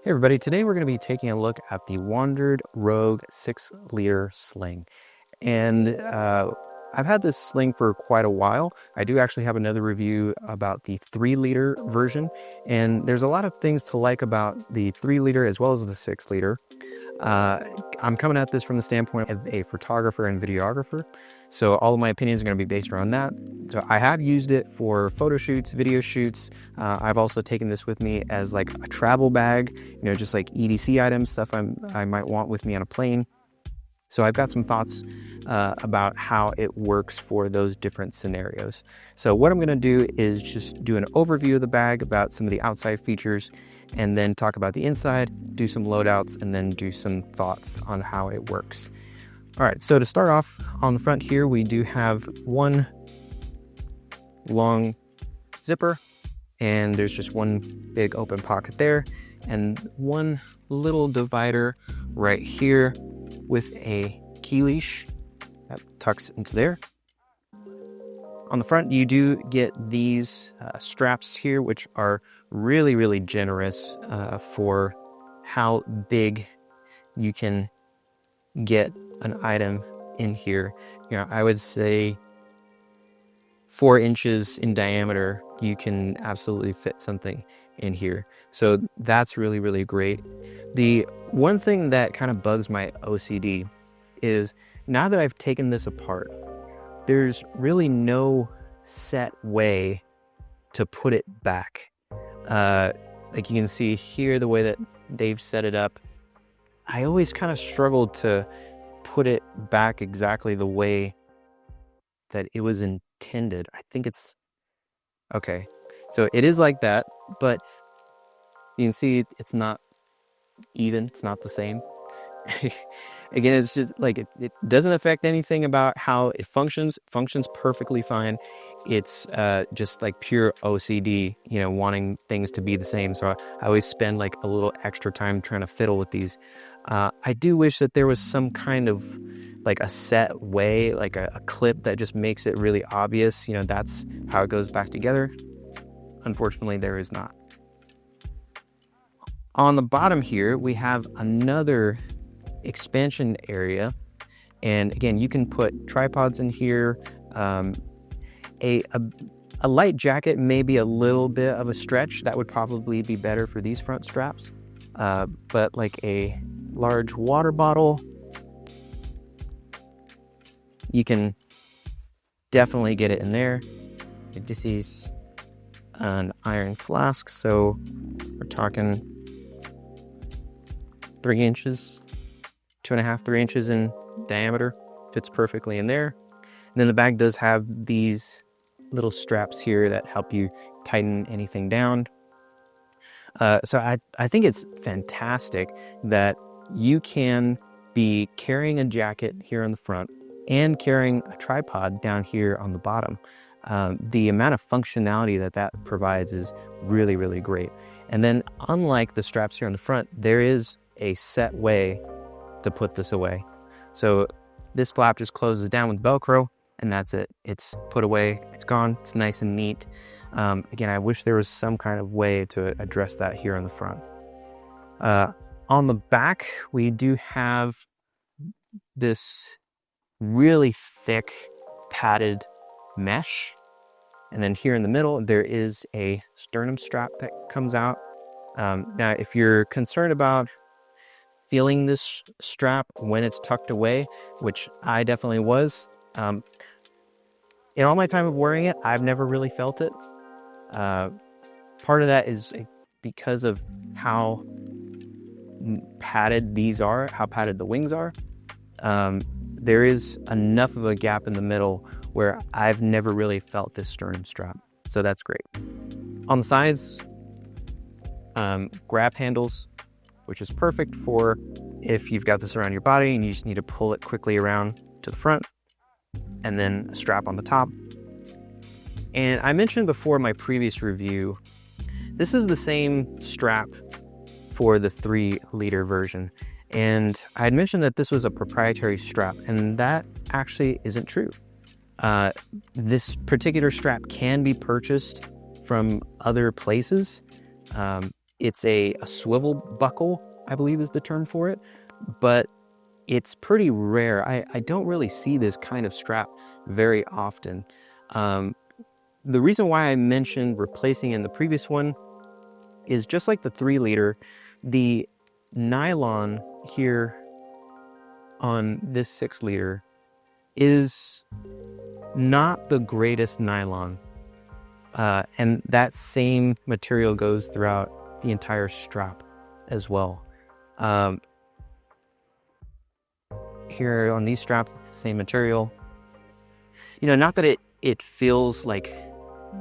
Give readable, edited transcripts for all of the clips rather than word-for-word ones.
Hey everybody, today we're going to be taking a look at the Wandrd Rogue 6-liter sling. And I've had this sling for quite a while. I do actually have another review about the 3-liter version. And there's a lot of things to like about the 3-liter as well as the 6-liter. I'm coming at this from the standpoint of a photographer and videographer. So all of my opinions are going to be based around that. So I have used it for photo shoots, video shoots. I've also taken this with me as like a travel bag, just like EDC items, stuff I might want with me on a plane. So I've got some thoughts about how it works for those different scenarios. So what I'm going to do is just do an overview of the bag about some of the outside features, and then talk about the inside, do some loadouts, and then do some thoughts on how it works. All right, so to start off on the front here, we do have one long zipper, and there's just one big open pocket there, and one little divider right here with a key leash that tucks into there. On the front, you do get these straps here, which are really, really generous for how big you can get an item in here. I would say 4 inches in diameter, you can absolutely fit something in here. So that's really, really great. The one thing that kind of bugs my OCD is now that I've taken this apart, there's really no set way to put it back. Like you can see here, the way that they've set it up, I always kind of struggled to put it back exactly the way that it was intended. I think it's okay. So it is like that, but you can see it's not even, it's not the same. Again, it's just like it doesn't affect anything about how it functions. It functions perfectly fine. It's just like pure OCD, wanting things to be the same. So I always spend like a little extra time trying to fiddle with these. I do wish that there was some kind of like a set way, like a clip that just makes it really obvious, that's how it goes back together. Unfortunately, there is not. On the bottom here, we have another expansion area, and again, you can put tripods in here. A light jacket may be a little bit of a stretch. That would probably be better for these front straps, but like a large water bottle, you can definitely get it in there. This is an iron flask, so we're talking 3 inches, 2.5, 3 inches in diameter. Fits perfectly in there. And then the bag does have these little straps here that help you tighten anything down. So I think it's fantastic that you can be carrying a jacket here on the front and carrying a tripod down here on the bottom. The amount of functionality that provides is really, really great. And then unlike the straps here on the front, there is a set way to put this away. So this flap just closes down with Velcro, and that's it. It's put away, it's gone, it's nice and neat. Again, I wish there was some kind of way to address that here on the front. On the back, we do have this really thick padded mesh. And then here in the middle, there is a sternum strap that comes out. Now, if you're concerned about feeling this strap when it's tucked away, which I definitely was, in all my time of wearing it, I've never really felt it. Part of that is because of how padded these are, how padded the wings are. There is enough of a gap in the middle where I've never really felt this sternum strap. So that's great. On the sides, grab handles, which is perfect for if you've got this around your body and you just need to pull it quickly around to the front, and then a strap on the top. And I mentioned before in my previous review, this is the same strap for the 3-liter version. And I had mentioned that this was a proprietary strap, and that actually isn't true. This particular strap can be purchased from other places. It's a swivel buckle, I believe is the term for it, but it's pretty rare. I don't really see this kind of strap very often. The reason why I mentioned replacing in the previous one is just like the 3-liter, the nylon here on this 6-liter is not the greatest nylon. And that same material goes throughout the entire strap as well. Here on these straps, it's the same material. You know, not that it feels like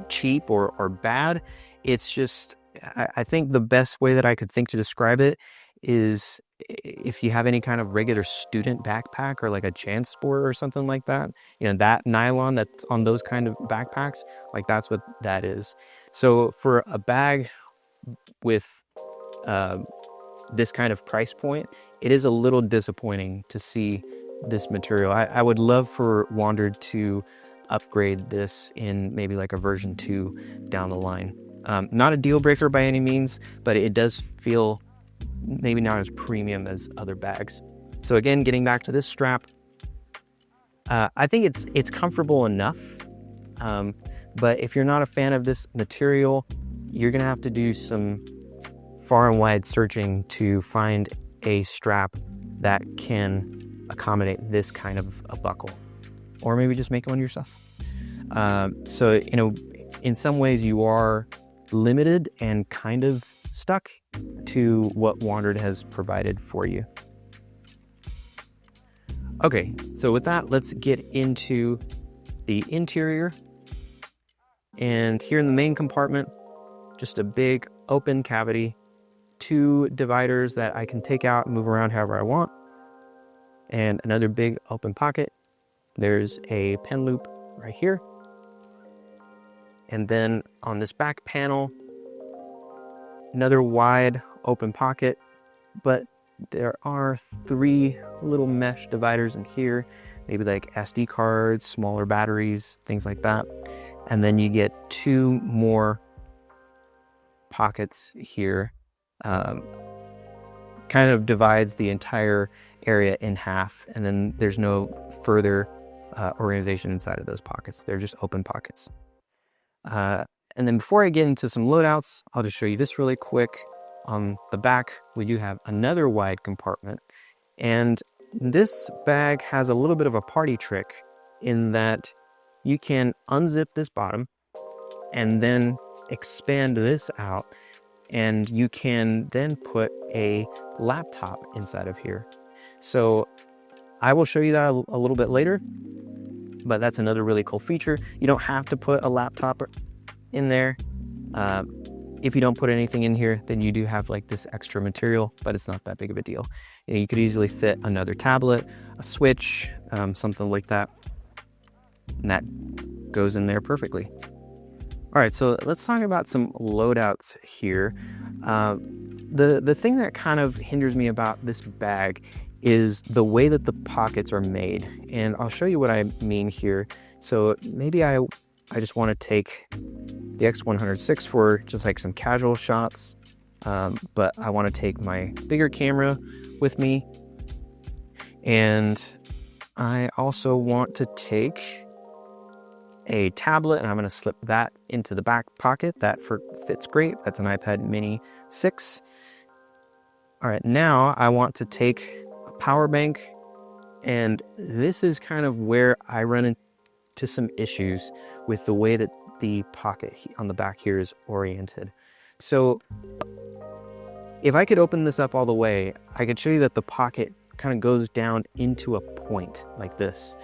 cheap or bad. It's just, I think the best way that I could think to describe it is if you have any kind of regular student backpack or like a JanSport or something like that, you know, that nylon that's on those kind of backpacks, like that's what that is. So for a bag with this kind of price point, it is a little disappointing to see this material. I would love for Wandrd to upgrade this in maybe like a version 2 down the line. Not a deal breaker by any means, but it does feel maybe not as premium as other bags. So again, getting back to this strap, I think it's comfortable enough, but if you're not a fan of this material, you're gonna have to do some far and wide searching to find a strap that can accommodate this kind of a buckle, or maybe just make one yourself. So, you know, in some ways you are limited and kind of stuck to what Wandrd has provided for you. Okay, so with that, let's get into the interior. And here in the main compartment, just a big open cavity, 2 dividers that I can take out and move around however I want, and another big open pocket. There's a pen loop right here. And then on this back panel, another wide open pocket, but there are 3 little mesh dividers in here, maybe like SD cards, smaller batteries, things like that. And then you get 2 more pockets here. Kind of divides the entire area in half, and then there's no further organization inside of those pockets. They're just open pockets. And then before I get into some loadouts, I'll just show you this really quick. On the back, we do have another wide compartment, and this bag has a little bit of a party trick in that you can unzip this bottom and then expand this out, and you can then put a laptop inside of here. So I will show you that a little bit later, but that's another really cool feature. You don't have to put a laptop in there. If you don't put anything in here, then you do have like this extra material, but it's not that big of a deal. You know, you could easily fit another tablet, a switch, something like that, and that goes in there perfectly. All right, so let's talk about some loadouts here. The thing that kind of hinders me about this bag is the way that the pockets are made, and I'll show you what I mean here. So maybe I just want to take the X100VI for just like some casual shots, but I want to take my bigger camera with me, and I also want to take a tablet, and I'm going to slip that into the back pocket. That fits great. That's an iPad mini 6. All right, now I want to take a power bank, and this is kind of where I run into some issues with the way that the pocket on the back here is oriented. So if I could open this up all the way, I could show you that the pocket kind of goes down into a point like this.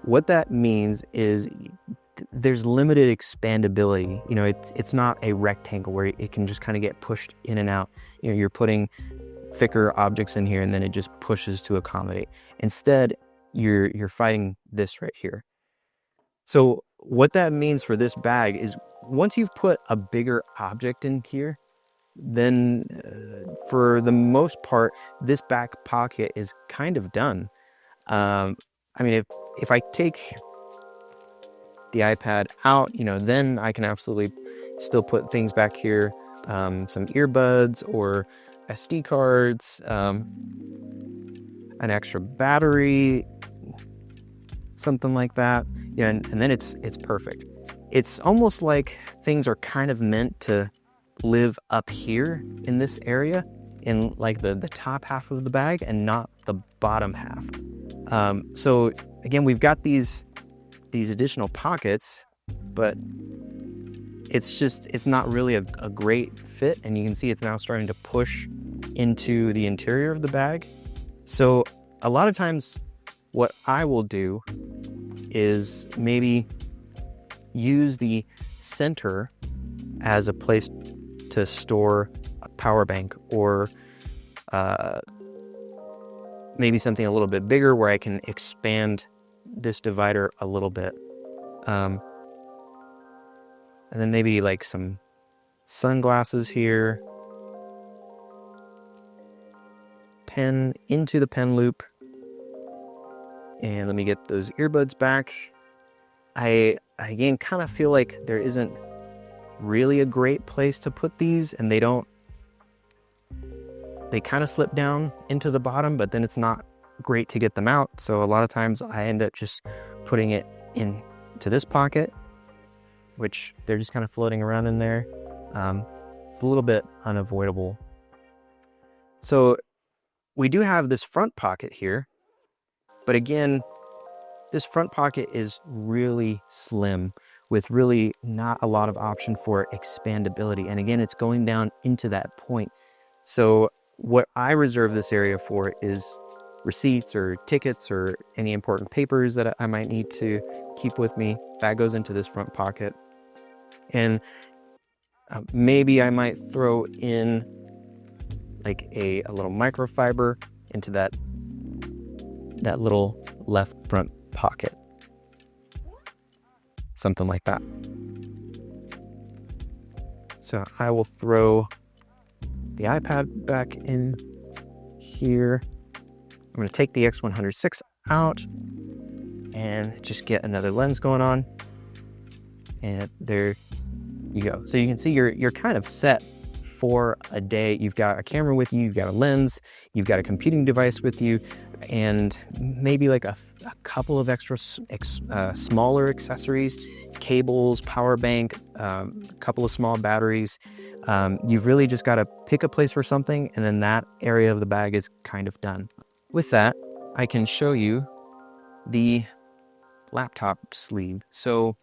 What that means is there's limited expandability. You know, it's not a rectangle where it can just kind of get pushed in and out. You know, you're putting thicker objects in here and then it just pushes to accommodate. Instead, you're fighting this right here. So what that means for this bag is once you've put a bigger object in here, then for the most part, this back pocket is kind of done. I mean, if I take the iPad out, you know, then I can absolutely still put things back here some earbuds or SD cards, an extra battery, something like that. Yeah, and then it's perfect. It's almost like things are kind of meant to live up here in this area, in like the top half of the bag and not the bottom half. So again, we've got these additional pockets, but it's not really a great fit, and you can see it's now starting to push into the interior of the bag. So a lot of times what I will do is maybe use the center as a place to store a power bank, or maybe something a little bit bigger where I can expand this divider a little bit. And then maybe like some sunglasses here. Pen into the pen loop. And let me get those earbuds back. I again kind of feel like there isn't really a great place to put these, and they kind of slip down into the bottom, but then it's not great to get them out. So a lot of times I end up just putting it into this pocket, which they're just kind of floating around in there. It's a little bit unavoidable. So we do have this front pocket here, but again, this front pocket is really slim with really not a lot of option for expandability. And again, it's going down into that point. So what I reserve this area for is receipts or tickets or any important papers that I might need to keep with me. That goes into this front pocket. And maybe I might throw in like a little microfiber into that little left front pocket. Something like that. So I will throw the iPad back in here. I'm going to take the X100VI out and just get another lens going on. And there you go. So you can see you're kind of set for a day. You've got a camera with you, you've got a lens, you've got a computing device with you, and maybe like a couple of extra smaller accessories, cables, power bank, a couple of small batteries. You've really just got to pick a place for something, and then that area of the bag is kind of done. With that, I can show you the laptop sleeve. So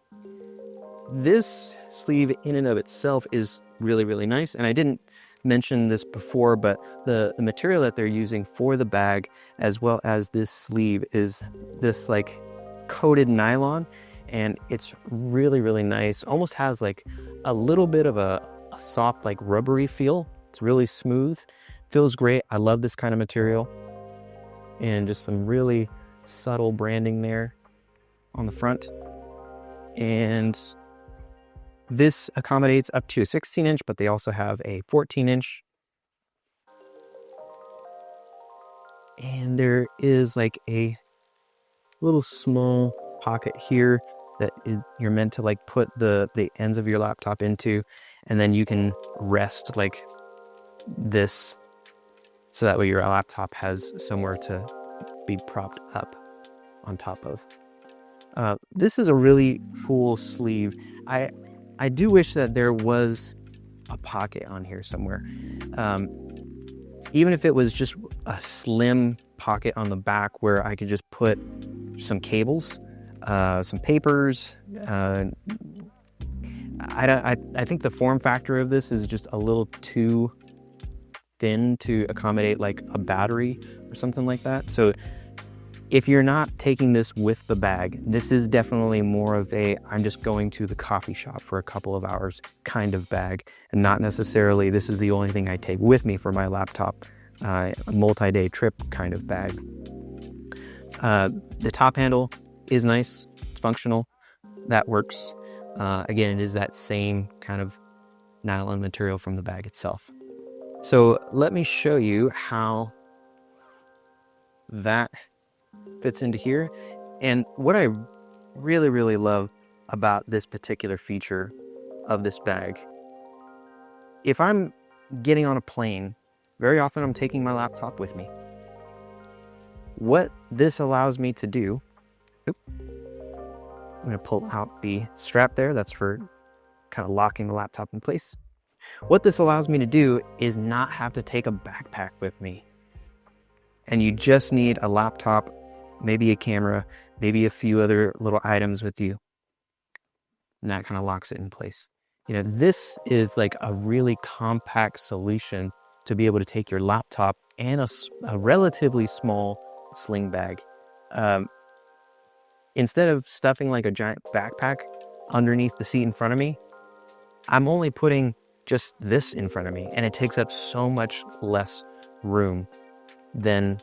this sleeve in and of itself is really, really nice. And I didn't mention this before, but the material that they're using for the bag, as well as this sleeve, is this like coated nylon. And it's really, really nice. Almost has like a little bit of a soft, like rubbery feel. It's really smooth. Feels great. I love this kind of material. And just some really subtle branding there on the front. And this accommodates up to a 16-inch, but they also have a 14-inch. And there is like a little small pocket here that you're meant to like put the ends of your laptop into, and then you can rest like this, so that way your laptop has somewhere to be propped up on top of. This is a really cool sleeve. I do wish that there was a pocket on here somewhere. Even if it was just a slim pocket on the back where I could just put some cables, some papers. I think the form factor of this is just a little too thin to accommodate like a battery or something like that. So if you're not taking this with the bag, this is definitely more of a I'm just going to the coffee shop for a couple of hours kind of bag, and not necessarily this is the only thing I take with me for my laptop, a multi-day trip kind of bag. The top handle is nice, it's functional, that works. Again, it is that same kind of nylon material from the bag itself. So let me show you how that fits into here. And what I really, really love about this particular feature of this bag if I'm getting on a plane, very often I'm taking my laptop with me. What this allows me to do, I'm going to pull out the strap there. That's for kind of locking the laptop in place. What this allows me to do is not have to take a backpack with me. And you just need a laptop, maybe a camera, maybe a few other little items with you. And that kind of locks it in place. You know, this is like a really compact solution to be able to take your laptop and a relatively small sling bag. Instead of stuffing like a giant backpack underneath the seat in front of me, I'm only putting just this in front of me, and it takes up so much less room than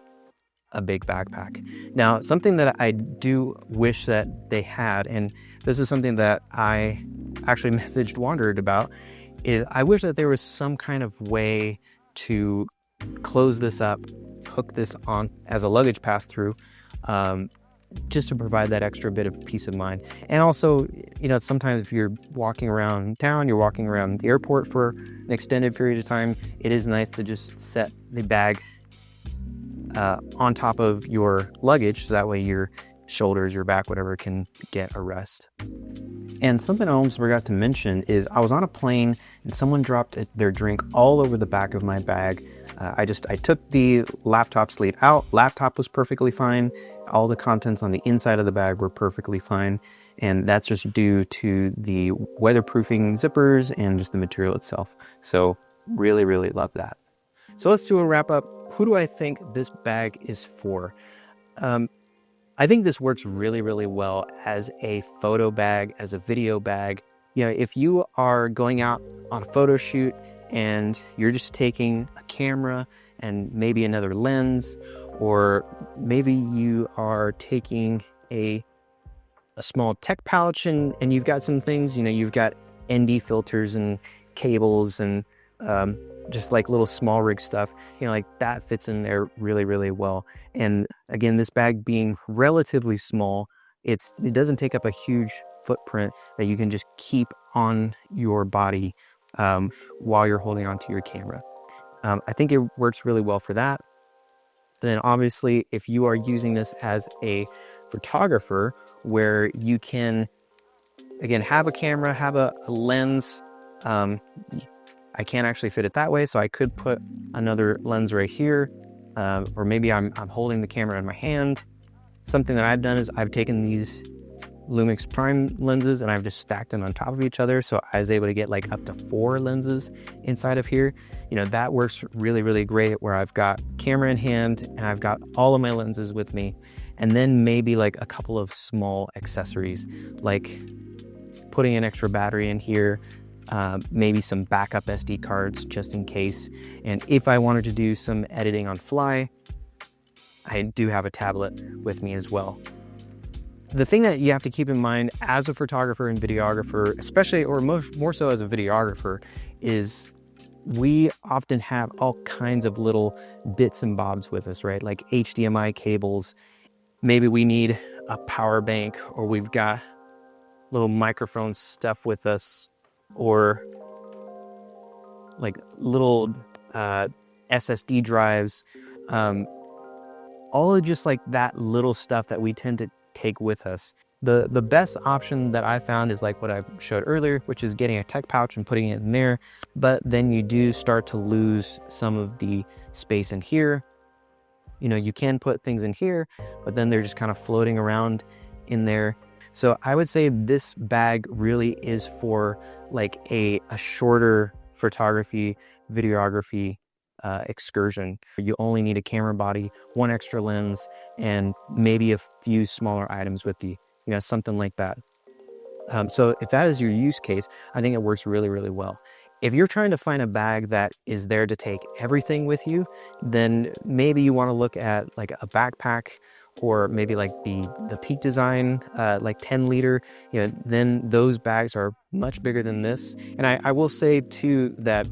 a big backpack. Now, something that I do wish that they had, and this is something that I actually messaged Wandrd about, is I wish that there was some kind of way to close this up, hook this on as a luggage pass-through, just to provide that extra bit of peace of mind. And also, you know, sometimes if you're walking around town, you're walking around the airport for an extended period of time, it is nice to just set the bag on top of your luggage, so that way your shoulders, your back, whatever, can get a rest. And something I almost forgot to mention is I was on a plane and someone dropped their drink all over the back of my bag. I took the laptop sleeve out. Laptop was perfectly fine. All the contents on the inside of the bag were perfectly fine. And that's just due to the weatherproofing zippers and just the material itself. So really, really love that. So let's do a wrap up. Who do I think this bag is for? I think this works really, really well as a photo bag, as a video bag. You know, if you are going out on a photo shoot and you're just taking a camera and maybe another lens, or maybe you are taking a small tech pouch and you've got some things, you know, you've got ND filters and cables and just like little small rig stuff, you know, like that fits in there really, really well. And again, this bag being relatively small, it doesn't take up a huge footprint that you can just keep on your body while you're holding onto your camera. I think it works really well for that. Then obviously, if you are using this as a photographer, where you can, again, have a camera, have a lens, I can't actually fit it that way, so I could put another lens right here, or maybe I'm holding the camera in my hand. Something that I've done is I've taken these Lumix Prime lenses and I've just stacked them on top of each other, so I was able to get like up to 4 lenses inside of here. You know, that works really, really great, where I've got camera in hand and I've got all of my lenses with me, and then maybe like a couple of small accessories, like putting an extra battery in here, maybe some backup SD cards just in case. And if I wanted to do some editing on fly, I do have a tablet with me as well. The thing that you have to keep in mind as a photographer and videographer, especially, or more so as a videographer, is we often have all kinds of little bits and bobs with us, right? Like HDMI cables. Maybe we need a power bank, or we've got little microphone stuff with us, or like little SSD drives. All of just like that little stuff that we tend to take with us. The best option that I found is like what I showed earlier, which is getting a tech pouch and putting it in there. But then you do start to lose some of the space in here. You know, you can put things in here, but then they're just kind of floating around in there. So I would say this bag really is for like a shorter photography, videography excursion. You only need a camera body, 1 extra lens, and maybe a few smaller items with you, you know, something like that. So if that is your use case, I think it works really, really well. If you're trying to find a bag that is there to take everything with you, then maybe you want to look at like a backpack, or maybe like the Peak Design, like 10 liter, you know, then those bags are much bigger than this. And I will say too that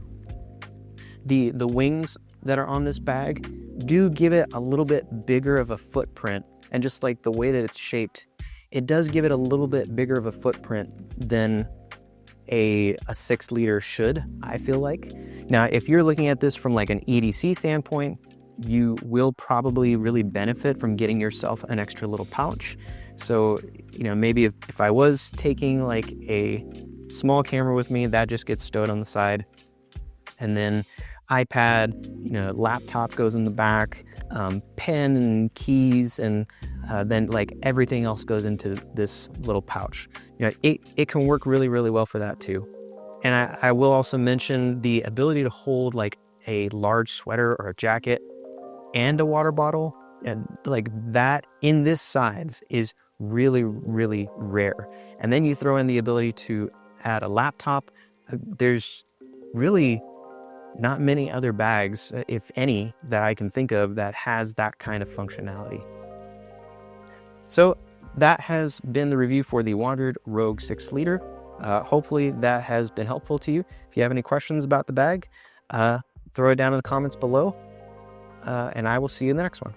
the wings that are on this bag do give it a little bit bigger of a footprint, and just like the way that it's shaped, it does give it a little bit bigger of a footprint than a 6-liter should, I feel like. Now, if you're looking at this from like an EDC standpoint, you will probably really benefit from getting yourself an extra little pouch. So, you know, maybe if I was taking like a small camera with me, that just gets stowed on the side. And then iPad, you know, laptop goes in the back, pen and keys, and then like everything else goes into this little pouch. You know, it can work really, really well for that too. And I will also mention the ability to hold like a large sweater or a jacket and a water bottle, and like that in this size is really, really rare. And then you throw in the ability to add a laptop. There's really not many other bags, if any, that I can think of that has that kind of functionality. So that has been the review for the Wandrd Rogue 6-liter. Hopefully that has been helpful to you. If you have any questions about the bag, throw it down in the comments below. And I will see you in the next one.